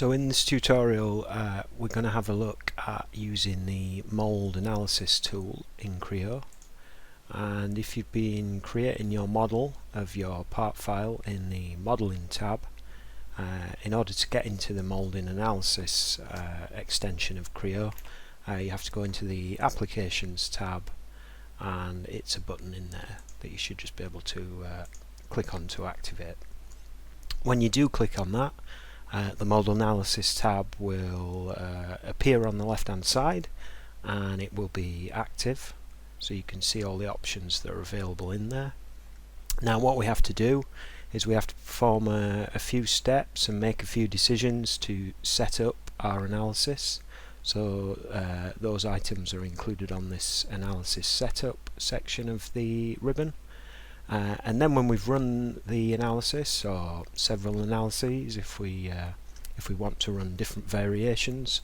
So in this tutorial we're going to have a look at using the mold analysis tool in Creo, and if you've been creating your model of your part file in the modeling tab, in order to get into the molding analysis extension of Creo, you have to go into the applications tab, and it's a button in there that you should just be able to click on to activate. When you do click on that, the model analysis tab will appear on the left hand side, and it will be active, so you can see all the options that are available in there. Now what we have to do is we have to perform a few steps and make a few decisions to set up our analysis. So those items are included on this analysis setup section of the ribbon. And then when we've run the analysis, or several analyses, if we want to run different variations,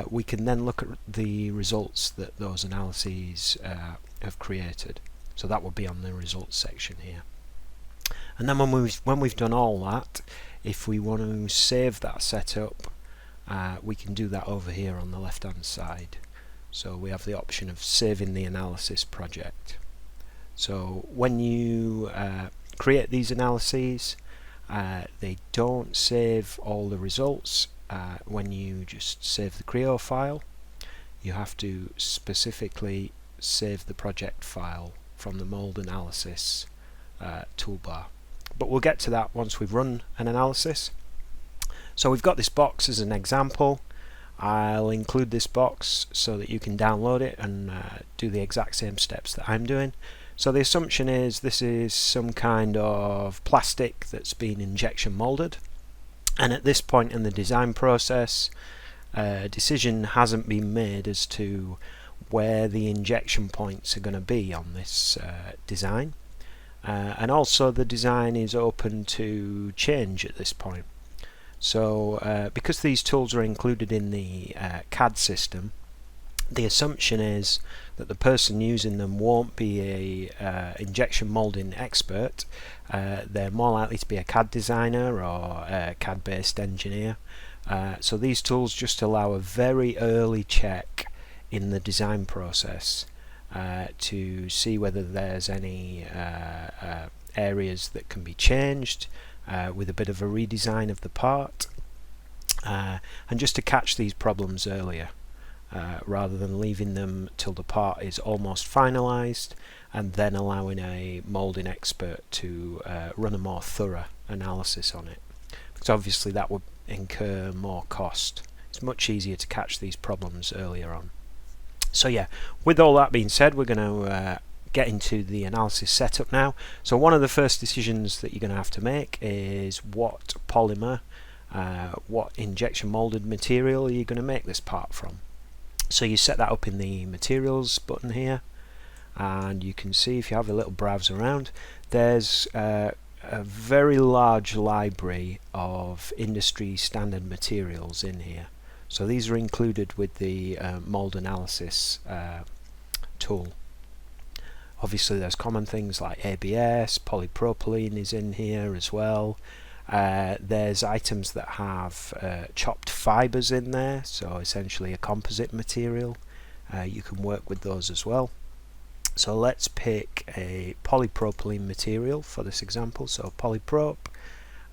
we can then look at the results that those analyses have created. So that will be on the results section here. And then when we've done all that, if we want to save that setup, we can do that over here on the left hand side. So we have the option of saving the analysis project. So when you create these analyses, they don't save all the results when you just save the Creo file. You have to specifically save the project file from the mold analysis toolbar. But we'll get to that once we've run an analysis. So we've got this box as an example. I'll include this box so that you can download it and do the exact same steps that I'm doing. So the assumption is this is some kind of plastic that's been injection molded, and at this point in the design process, a decision hasn't been made as to where the injection points are going to be on this design, and also the design is open to change at this point. So because these tools are included in the CAD system, the assumption is that the person using them won't be a injection molding expert. They're more likely to be a CAD designer or a CAD based engineer. So these tools just allow a very early check in the design process to see whether there's any areas that can be changed with a bit of a redesign of the part, and just to catch these problems earlier. Rather than leaving them till the part is almost finalized and then allowing a molding expert to run a more thorough analysis on it, because obviously that would incur more cost. It's much easier to catch these problems earlier on. So yeah, with all that being said, we're going to get into the analysis setup now. So one of the first decisions that you're going to have to make is what polymer, what injection molded material are you going to make this part from. So you set that up in the materials button here, and you can see, if you have a little browse around, there's a very large library of industry standard materials in here. So these are included with the mold analysis tool. Obviously there's common things like ABS, polypropylene is in here as well. There's items that have chopped fibers in there, so essentially a composite material. You can work with those as well. So let's pick a polypropylene material for this example, so polyprop,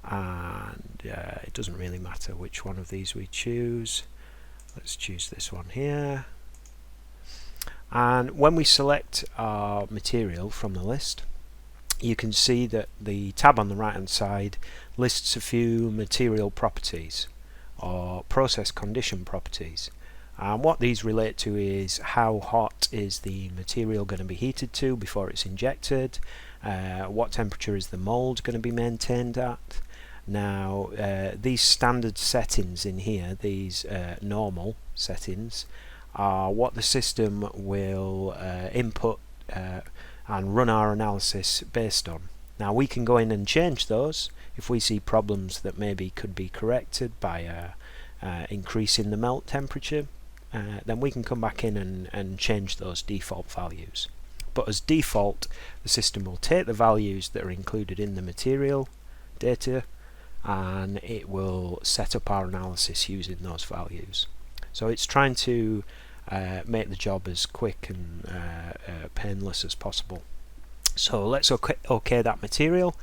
and it doesn't really matter which one of these we choose. Let's choose this one here. And when we select our material from the list, you can see that the tab on the right hand side lists a few material properties or process condition properties, and what these relate to is how hot is the material going to be heated to before it's injected, what temperature is the mold going to be maintained at. Now these standard settings in here, these normal settings, are what the system will input and run our analysis based on. Now we can go in and change those if we see problems that maybe could be corrected by increasing the melt temperature. Then we can come back in and change those default values. But as default, the system will take the values that are included in the material data and it will set up our analysis using those values. So it's trying to make the job as quick and painless as possible. So let's OK that material.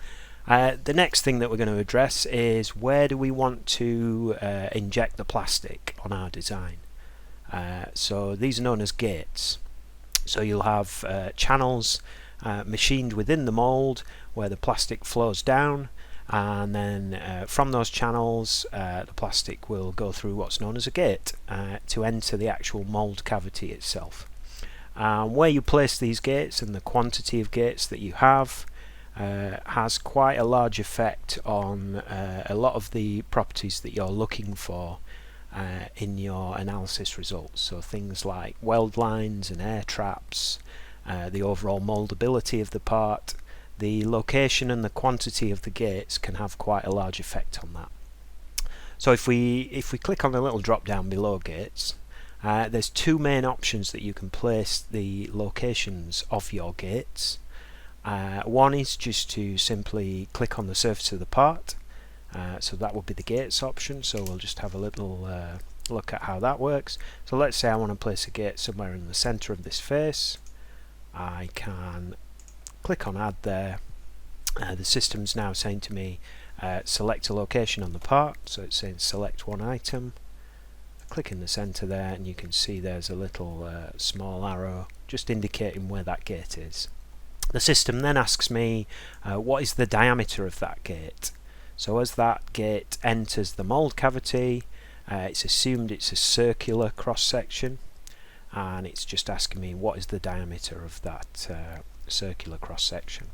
The next thing that we're going to address is where do we want to inject the plastic on our design. So these are known as gates. So you'll have channels machined within the mould where the plastic flows down, and then from those channels the plastic will go through what's known as a gate to enter the actual mould cavity itself. Where you place these gates and the quantity of gates that you have has quite a large effect on a lot of the properties that you're looking for in your analysis results. So things like weld lines and air traps, the overall moldability of the part, the location and the quantity of the gates can have quite a large effect on that. So if we click on the little drop down below gates, there's two main options that you can place the locations of your gates. One is just to simply click on the surface of the part, so that would be the gates option. So we'll just have a little look at how that works. So let's say I want to place a gate somewhere in the center of this face. I can click on add there. The system's now saying to me select a location on the part, so it's saying select one item. Click in the center there and you can see there's a little small arrow just indicating where that gate is. The system then asks me what is the diameter of that gate. So as that gate enters the mould cavity, it's assumed it's a circular cross section, and it's just asking me what is the diameter of that circular cross section.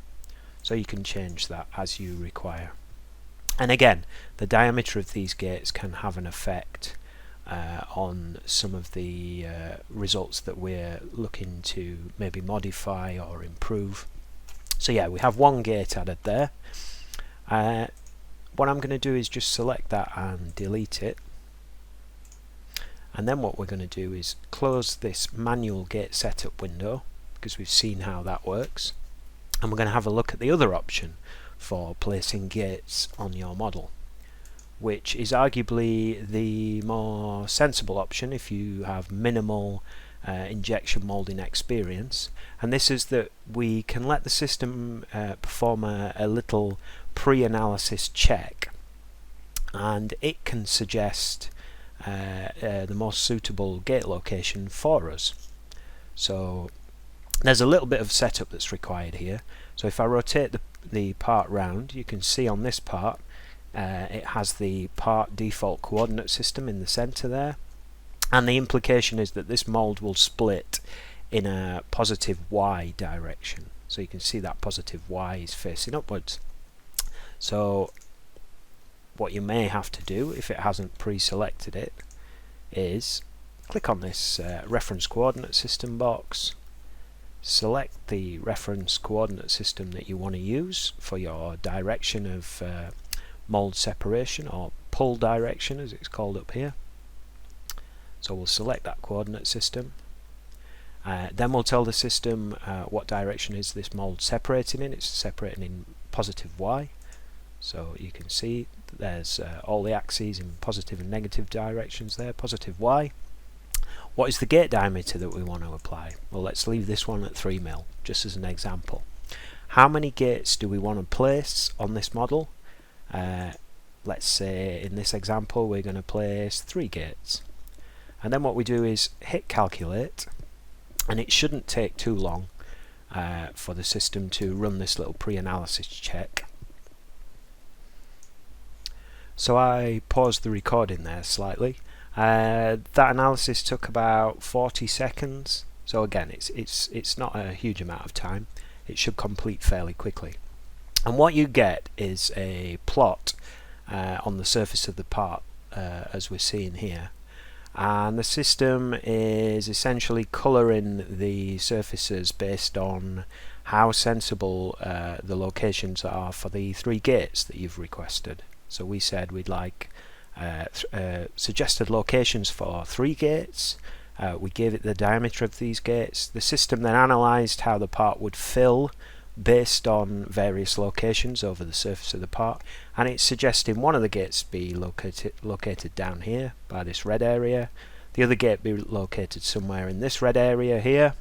So you can change that as you require. And again, the diameter of these gates can have an effect on some of the results that we're looking to maybe modify or improve. So yeah, we have one gate added there. What I'm going to do is just select that and delete it. And then what we're going to do is close this manual gate setup window, because we've seen how that works. And we're going to have a look at the other option for placing gates on your model, which is arguably the more sensible option if you have minimal injection molding experience. And this is that we can let the system perform a little pre-analysis check, and it can suggest the most suitable gate location for us. So there's a little bit of setup that's required here. So if I rotate the part round, you can see on this part it has the part default coordinate system in the center there, and the implication is that this mold will split in a positive Y direction. So you can see that positive Y is facing upwards. So what you may have to do, if it hasn't pre-selected it, is click on this reference coordinate system box, select the reference coordinate system that you want to use for your direction of mold separation, or pull direction as it's called up here. So we'll select that coordinate system. Then we'll tell the system what direction is this mold separating in. It's separating in positive Y. So you can see there's all the axes in positive and negative directions there, positive Y. What is the gate diameter that we want to apply? Well, let's leave this one at 3 mil, just as an example. How many gates do we want to place on this model? Let's say in this example we're going to place 3 gates. And then what we do is hit calculate, and it shouldn't take too long for the system to run this little pre-analysis check. So I paused the recording there slightly. That analysis took about 40 seconds. So again, it's not a huge amount of time. It should complete fairly quickly. And what you get is a plot on the surface of the part, as we're seeing here. And the system is essentially colouring the surfaces based on how sensible the locations are for the 3 gates that you've requested. So we said we'd like suggested locations for 3 gates. We gave it the diameter of these gates. The system then analysed how the part would fill based on various locations over the surface of the part, and it's suggesting one of the gates be located down here by this red area, the other gate be located somewhere in this red area here,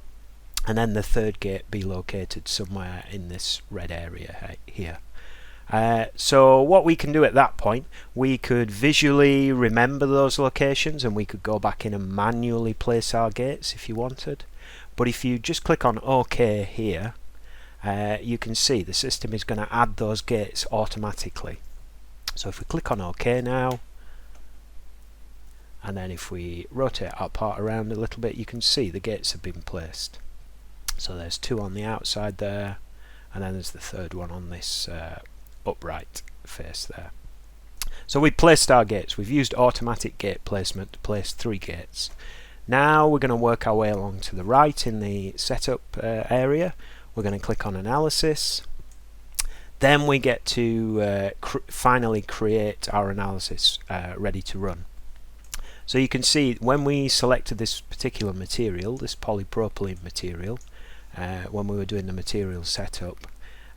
and then the third gate be located somewhere in this red area here. So what we can do at that point, we could visually remember those locations, and we could go back in and manually place our gates if you wanted. But if you just click on OK here, you can see the system is going to add those gates automatically. So if we click on OK now, and then if we rotate our part around a little bit, you can see the gates have been placed. So there's 2 on the outside there, and then there's the third one on this upright face there. So we've placed our gates. We've used automatic gate placement to place 3 gates. Now we're going to work our way along to the right in the setup area. We're going to click on analysis. Then we get to finally create our analysis ready to run. So you can see when we selected this particular material, this polypropylene material, when we were doing the material setup,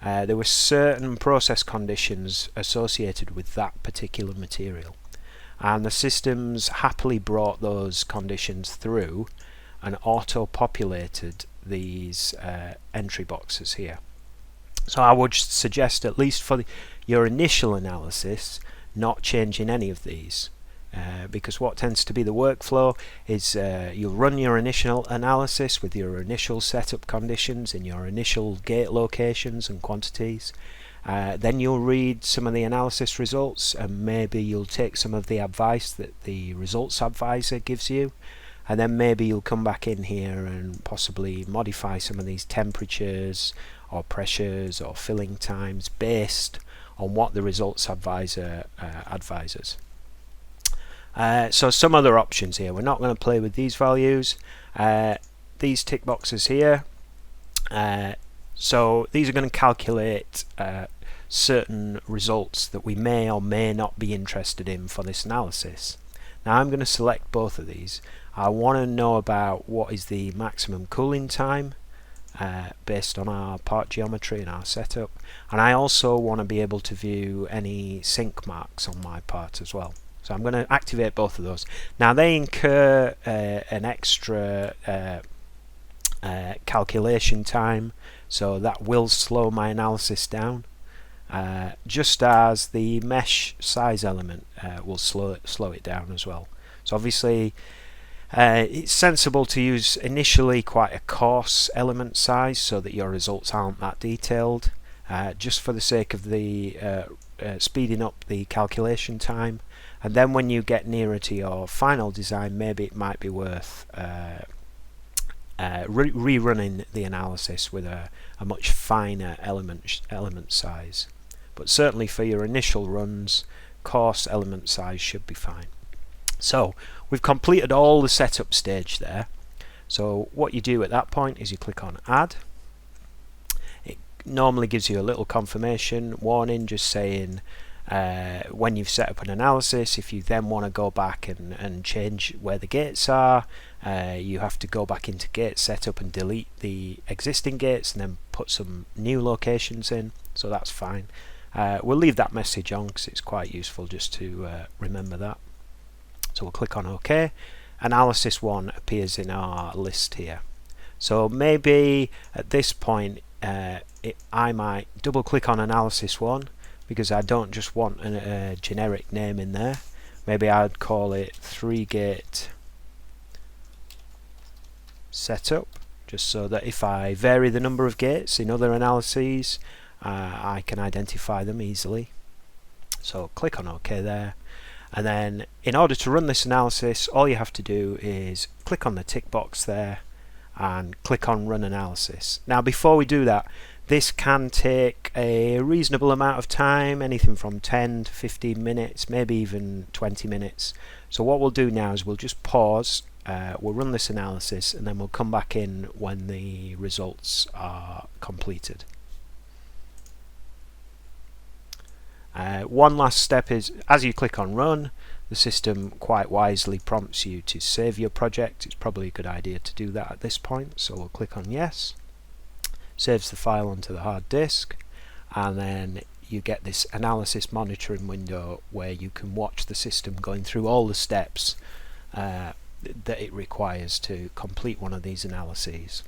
there were certain process conditions associated with that particular material, and the systems happily brought those conditions through and auto-populated these entry boxes here. So I would suggest, at least for your initial analysis, not changing any of these. Because what tends to be the workflow is you'll run your initial analysis with your initial setup conditions in your initial gate locations and quantities. Then you'll read some of the analysis results, and maybe you'll take some of the advice that the results advisor gives you, and then maybe you'll come back in here and possibly modify some of these temperatures or pressures or filling times based on what the results advisor advises. So some other options here. We're not going to play with these values. These tick boxes here. So these are going to calculate certain results that we may or may not be interested in for this analysis. Now I'm going to select both of these. I want to know about what is the maximum cooling time based on our part geometry and our setup, and I also want to be able to view any sink marks on my part as well. So I'm going to activate both of those. Now they incur an extra calculation time, so that will slow my analysis down, just as the mesh size element will slow it down as well. So obviously it's sensible to use initially quite a coarse element size so that your results aren't that detailed, just for the sake of the speeding up the calculation time. And then when you get nearer to your final design, maybe it might be worth rerunning the analysis with a much finer element size. But certainly for your initial runs, coarse element size should be fine. So we've completed all the setup stage there. So what you do at that point is you click on Add. It normally gives you a little confirmation warning just saying when you've set up an analysis, if you then want to go back and change where the gates are, you have to go back into gate setup and delete the existing gates and then put some new locations in, so that's fine. We'll leave that message on because it's quite useful just to remember that. So we'll click on OK. Analysis 1 appears in our list here. So maybe at this point I might double click on analysis 1, because I don't just want a generic name in there. Maybe I'd call it 3-gate setup, just so that if I vary the number of gates in other analyses, I can identify them easily. So click on OK there, and then in order to run this analysis, all you have to do is click on the tick box there and click on Run Analysis. Now before we do that, this can take a reasonable amount of time, anything from 10 to 15 minutes, maybe even 20 minutes. So what we'll do now is we'll just pause, we'll run this analysis, and then we'll come back in when the results are completed. One last step is, as you click on Run, the system quite wisely prompts you to save your project. It's probably a good idea to do that at this point, so we'll click on Yes. saves the file onto the hard disk, and then you get this analysis monitoring window where you can watch the system going through all the steps that it requires to complete one of these analyses.